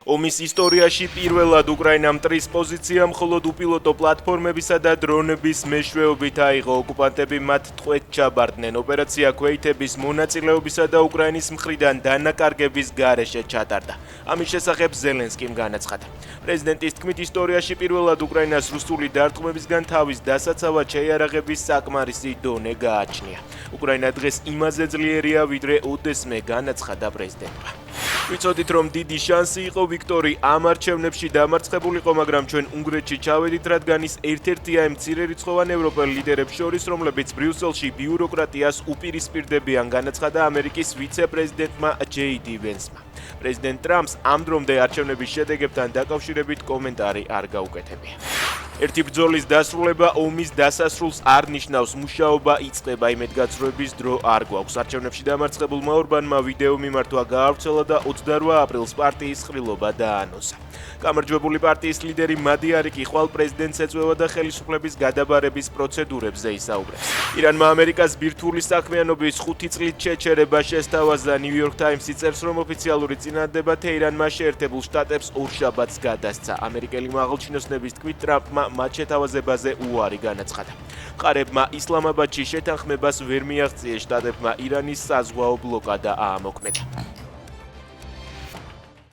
ომის ისტორიაში პირველად უკრაინამ მტრის პოზიცია მხოლოდ უპილოტო პლატფორმებისა და დრონების მეშვეობით აიღო. ოკუპანტები მათ ტყვედ ჩაბარდნენ. ოპერაცია ქვეითების მონაწილეობისა და უკრაინის მხრიდან დანაკარგების გარეშე ჩატარდა. ამის შესახებ ზელენსკიმ განაცხადა. პრეზიდენტის თქმით, ისტორიაში პირველად უკრაინას რუსული დარტყმებისგან თავის დასაცავად შეიარაღების საკმარისი დონე გააჩნია. უკრაინა დღეს იმაზე ძლიერია, ვიდრე ოდესმე, განაცხადა პრეზიდენტმა. ვიცოდით, რომ დიდი შანსი იყო ვიქტორი ამ არჩევნებში დამარცხებულიყო, მაგრამ ჩვენ უნგრეთში ჩავედით, რადგან ის ერთ-ერთია იმ მცირერიცხოვან ევროპელ ლიდერებს შორის, რომლებიც ბრიუსელში ბიუროკრატიას უპირისპირდებიან, განაცხადა ამერიკის ვიცე-პრეზიდენტმა ჯეი დი ვენსმა. პრეზიდენტ ტრამპს ამ დრომდე არჩევნების შედეგებთან დაკავშირებით კომენტარი არ გაუკეთებია. ერთი ბრძოლის დასრულება ომის დასასრულს არ ნიშნავს, მუშაობა იწყება, იმედგაცრუების დრო არ გვაქვს. არჩევნებში დამარცხებულმა ორბანმა ვიდეო მიმართვა გაავრცელა და 28 აპრილს პარტიის ყრილობა დაანონსა. გამარჯვებული პარტიის ლიდერი მადიარი კი ხვალ პრეზიდენტს ეწვევა და ხელისუფლების გადაბარების პროცედურებზე ისაუბრებს. ირანმა ამერიკას ბირთვული საქმიანობის 5 წლით შეჩერება შესთავაზა. New York Times-ი წერს, რომ ოფიციალური წინადადება თეირანმა შეერთებულ შტატებს ორშაბათს გადასცა. ამერიკელი მაღალჩინოსნების თქმით, ტრამპმა მათ შეთავაზებაზე უარი განაცხადა. მყარებმა ისლამაბადში შეთანხმებას ვერ მიაღწიეს, შტატებმა ირანის საზღვაო ბლოკადა აამოქმედა.